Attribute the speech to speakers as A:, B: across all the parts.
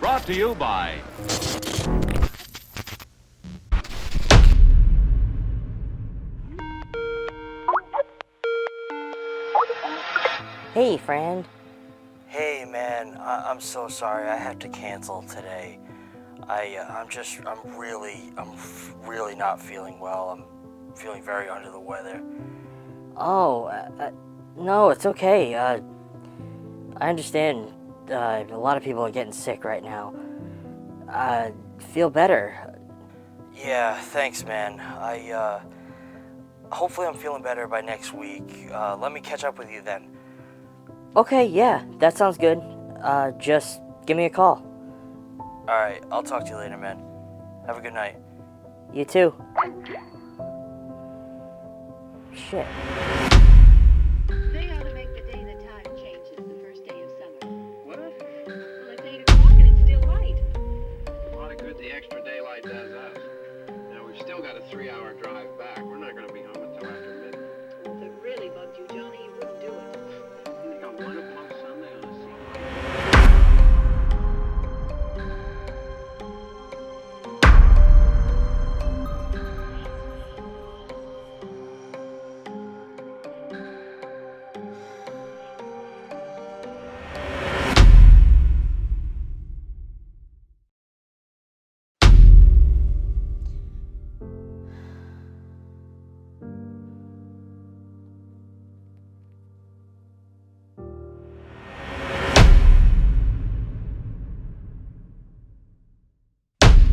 A: Brought to you by...
B: Hey, friend.
C: Hey, man, I'm so sorry. I have to cancel today. I'm really not feeling well. I'm feeling very under the weather.
B: Oh, no, it's okay. I understand. A lot of people are getting sick right now. Feel better.
C: Yeah, thanks, man. Hopefully I'm feeling better by next week. Let me catch up with you then.
B: Okay, yeah, that sounds good. Just give me a call.
C: Alright, I'll talk to you later, man. Have a good night.
B: You too. Shit.
D: They ought to make the day the time changes the first day of summer.
E: What?
D: Well, it's 8 o'clock and it's still light.
E: A lot of good the extra daylight does us. Now, we've still got a 3-hour drive back. We're not going to be home until after midnight.
D: Well, if it really bugged you, Johnny, you wouldn't do it.
E: You got 1 o'clock Sunday on a sea.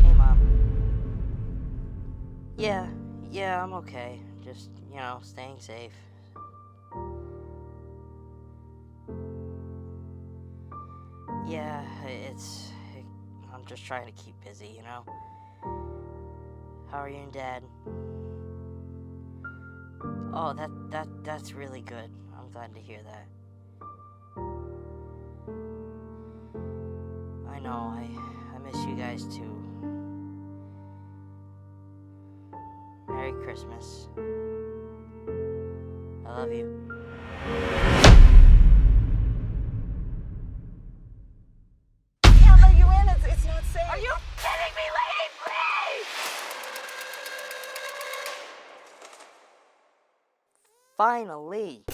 B: Hey, Mom. Yeah, I'm okay. Just, staying safe. Yeah, I'm just trying to keep busy, How are you and Dad? Oh, that's really good. I'm glad to hear that. I know, I miss you guys too. Merry Christmas. I love you.
F: Can't let you in. It's not safe.
D: Are you kidding me, lady? Please!
B: Finally!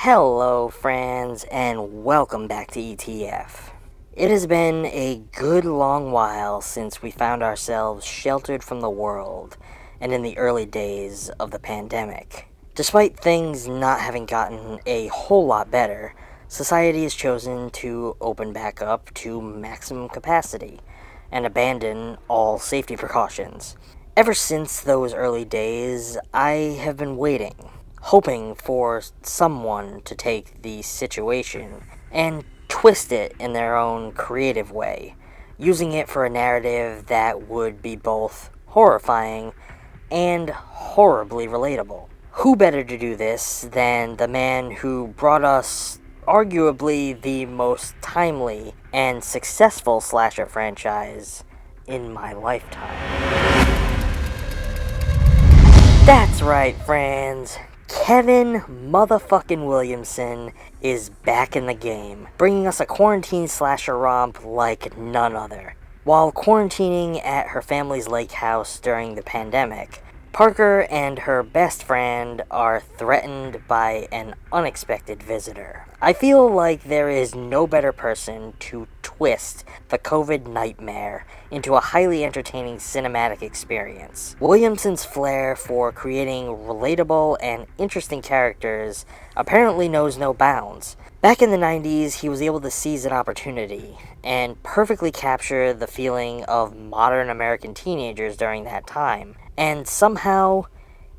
B: Hello, friends, and welcome back to ETF. It has been a good long while since we found ourselves sheltered from the world and in the early days of the pandemic. Despite things not having gotten a whole lot better, society has chosen to open back up to maximum capacity and abandon all safety precautions. Ever since those early days, I have been waiting, hoping for someone to take the situation and twist it in their own creative way, using it for a narrative that would be both horrifying and horribly relatable. Who better to do this than the man who brought us arguably the most timely and successful slasher franchise in my lifetime? That's right, friends. Kevin motherfucking Williamson is back in the game, bringing us a quarantine slasher romp like none other. While quarantining at her family's lake house during the pandemic, Parker and her best friend are threatened by an unexpected visitor. I feel like there is no better person to twist the COVID nightmare into a highly entertaining cinematic experience. Williamson's flair for creating relatable and interesting characters apparently knows no bounds. Back in the 90s, he was able to seize an opportunity and perfectly capture the feeling of modern American teenagers during that time. And somehow,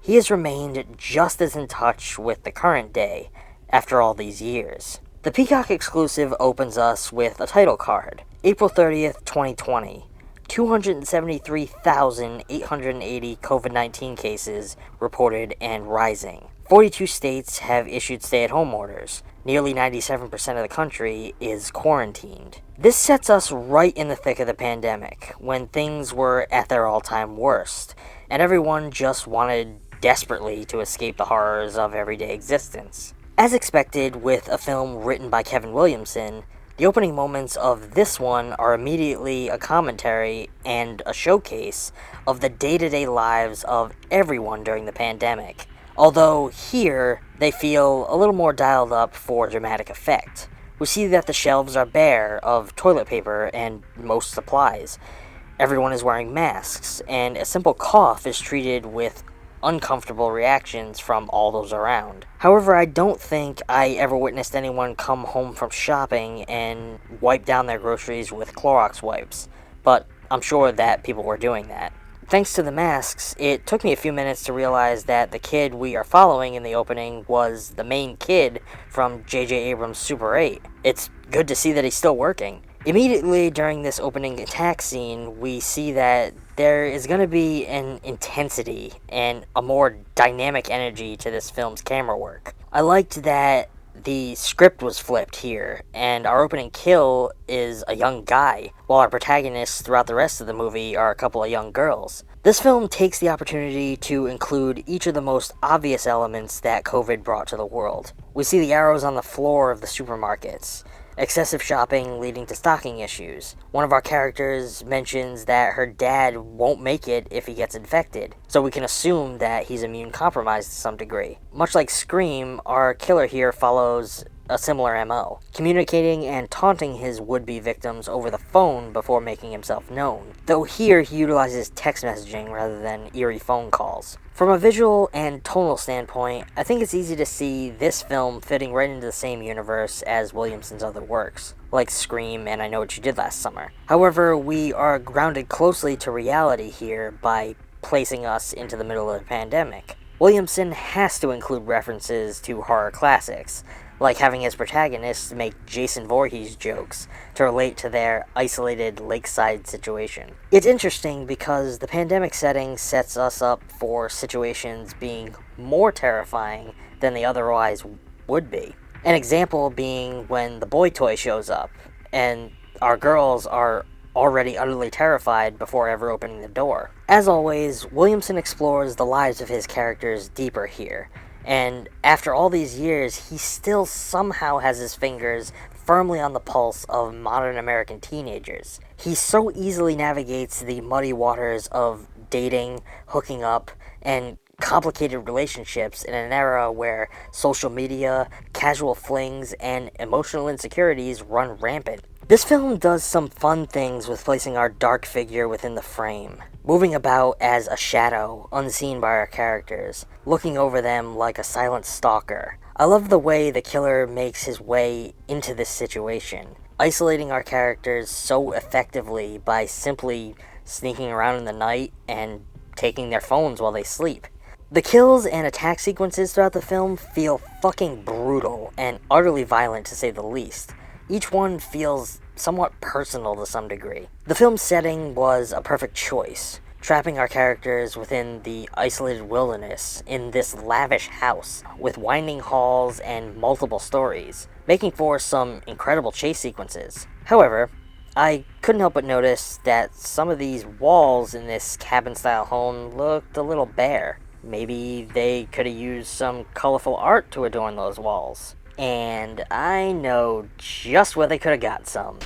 B: he has remained just as in touch with the current day after all these years. The Peacock exclusive opens us with a title card, April 30th, 2020, 273,880 COVID-19 cases reported and rising. 42 states have issued stay-at-home orders. Nearly 97% of the country is quarantined. This sets us right in the thick of the pandemic, when things were at their all-time worst, and everyone just wanted desperately to escape the horrors of everyday existence. As expected with a film written by Kevin Williamson, the opening moments of this one are immediately a commentary and a showcase of the day-to-day lives of everyone during the pandemic. Although here, they feel a little more dialed up for dramatic effect. We see that the shelves are bare of toilet paper and most supplies. Everyone is wearing masks, and a simple cough is treated with uncomfortable reactions from all those around. However, I don't think I ever witnessed anyone come home from shopping and wipe down their groceries with Clorox wipes, but I'm sure that people were doing that. Thanks to the masks, it took me a few minutes to realize that the kid we are following in the opening was the main kid from J.J. Abrams' Super 8. It's good to see that he's still working. Immediately during this opening attack scene, we see that there is going to be an intensity and a more dynamic energy to this film's camera work. I liked that the script was flipped here, and our opening kill is a young guy, while our protagonists throughout the rest of the movie are a couple of young girls. This film takes the opportunity to include each of the most obvious elements that COVID brought to the world. We see the arrows on the floor of the supermarkets, excessive shopping leading to stocking issues. One of our characters mentions that her dad won't make it if he gets infected, so we can assume that he's immune compromised to some degree. Much like Scream, our killer here follows a similar MO, communicating and taunting his would-be victims over the phone before making himself known, though here he utilizes text messaging rather than eerie phone calls. From a visual and tonal standpoint, I think it's easy to see this film fitting right into the same universe as Williamson's other works, like Scream and I Know What You Did Last Summer. However, we are grounded closely to reality here by placing us into the middle of the pandemic. Williamson has to include references to horror classics, like having his protagonists make Jason Voorhees jokes to relate to their isolated lakeside situation. It's interesting because the pandemic setting sets us up for situations being more terrifying than they otherwise would be. An example being when the boy toy shows up, and our girls are already utterly terrified before ever opening the door. As always, Williamson explores the lives of his characters deeper here, and after all these years, he still somehow has his fingers firmly on the pulse of modern American teenagers. He so easily navigates the muddy waters of dating, hooking up, and complicated relationships in an era where social media, casual flings, and emotional insecurities run rampant. This film does some fun things with placing our dark figure within the frame, moving about as a shadow, unseen by our characters, looking over them like a silent stalker. I love the way the killer makes his way into this situation, isolating our characters so effectively by simply sneaking around in the night and taking their phones while they sleep. The kills and attack sequences throughout the film feel fucking brutal and utterly violent to say the least. Each one feels somewhat personal to some degree. The film's setting was a perfect choice, trapping our characters within the isolated wilderness in this lavish house with winding halls and multiple stories, making for some incredible chase sequences. However, I couldn't help but notice that some of these walls in this cabin-style home looked a little bare. Maybe they could have used some colorful art to adorn those walls. And I know just where they could have got some.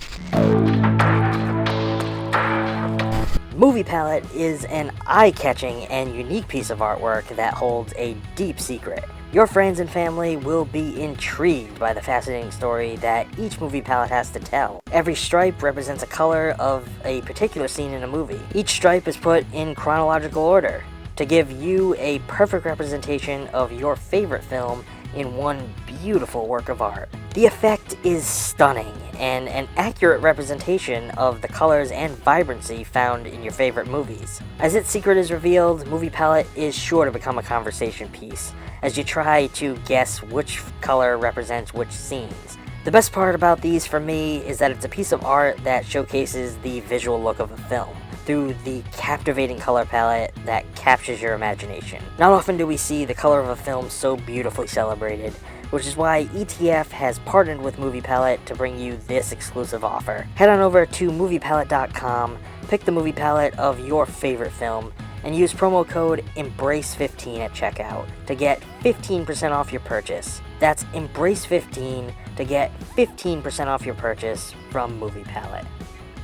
B: Movie Palette is an eye-catching and unique piece of artwork that holds a deep secret. Your friends and family will be intrigued by the fascinating story that each movie palette has to tell. Every stripe represents a color of a particular scene in a movie. Each stripe is put in chronological order to give you a perfect representation of your favorite film in one beautiful work of art. The effect is stunning and an accurate representation of the colors and vibrancy found in your favorite movies. As its secret is revealed, Movie Palette is sure to become a conversation piece as you try to guess which color represents which scenes. The best part about these for me is that it's a piece of art that showcases the visual look of a film, through the captivating color palette that captures your imagination. Not often do we see the color of a film so beautifully celebrated, which is why ETF has partnered with Movie Palette to bring you this exclusive offer. Head on over to moviepalette.com, pick the movie palette of your favorite film, and use promo code EMBRACE15 at checkout to get 15% off your purchase. That's EMBRACE15 to get 15% off your purchase from Movie Palette.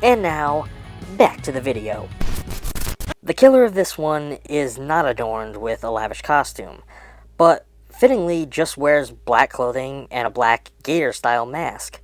B: And now, back to the video. The killer of this one is not adorned with a lavish costume, but fittingly just wears black clothing and a black gator-style mask,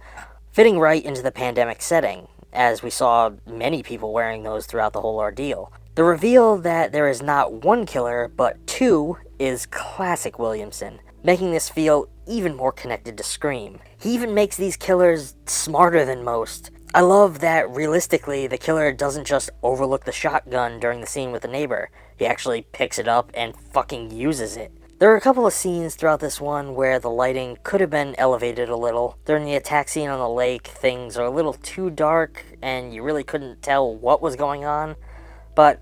B: fitting right into the pandemic setting, as we saw many people wearing those throughout the whole ordeal. The reveal that there is not one killer, but two, is classic Williamson, making this feel even more connected to Scream. He even makes these killers smarter than most. I love that realistically the killer doesn't just overlook the shotgun during the scene with the neighbor. He actually picks it up and fucking uses it. There are a couple of scenes throughout this one where the lighting could have been elevated a little. During the attack scene on the lake, things are a little too dark and you really couldn't tell what was going on. But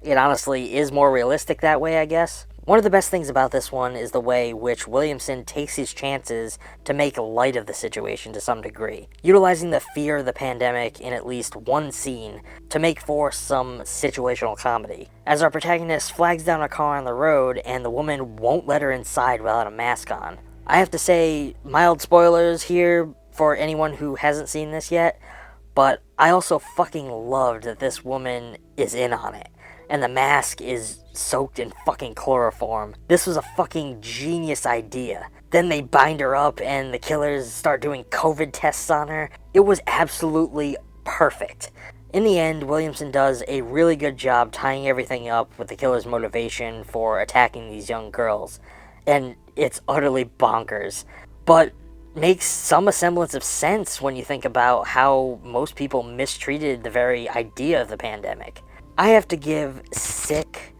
B: it honestly is more realistic that way, I guess. One of the best things about this one is the way which Williamson takes his chances to make light of the situation to some degree, utilizing the fear of the pandemic in at least one scene to make for some situational comedy. As our protagonist flags down a car on the road and the woman won't let her inside without a mask on. I have to say, mild spoilers here for anyone who hasn't seen this yet, but I also fucking loved that this woman is in on it. And the mask is soaked in fucking chloroform. This was a fucking genius idea. Then they bind her up and the killers start doing COVID tests on her. It was absolutely perfect. In the end, Williamson does a really good job tying everything up with the killer's motivation for attacking these young girls. And it's utterly bonkers. But makes some semblance of sense when you think about how most people mistreated the very idea of the pandemic. I have to give Sick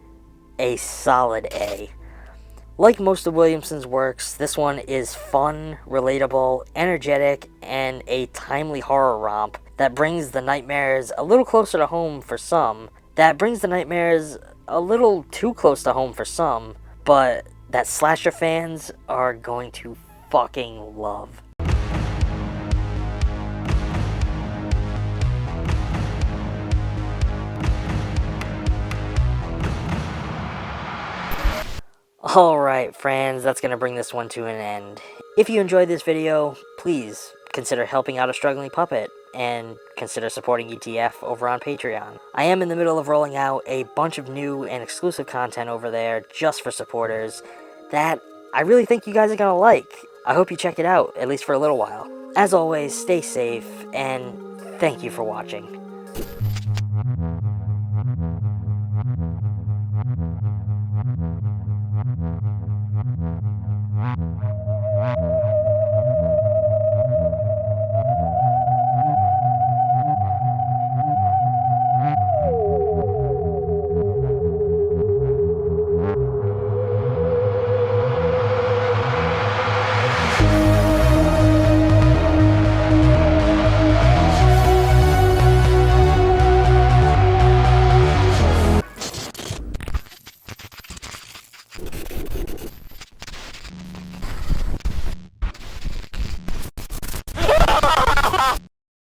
B: a solid A. Like most of Williamson's works, this one is fun, relatable, energetic, and a timely horror romp that brings the nightmares a little closer to home for some, that brings the nightmares a little too close to home for some, but that slasher fans are going to fucking love. Alright friends, that's going to bring this one to an end. If you enjoyed this video, please consider helping out a struggling puppet, and consider supporting ETF over on Patreon. I am in the middle of rolling out a bunch of new and exclusive content over there just for supporters that I really think you guys are going to like. I hope you check it out, at least for a little while. As always, stay safe, and thank you for watching.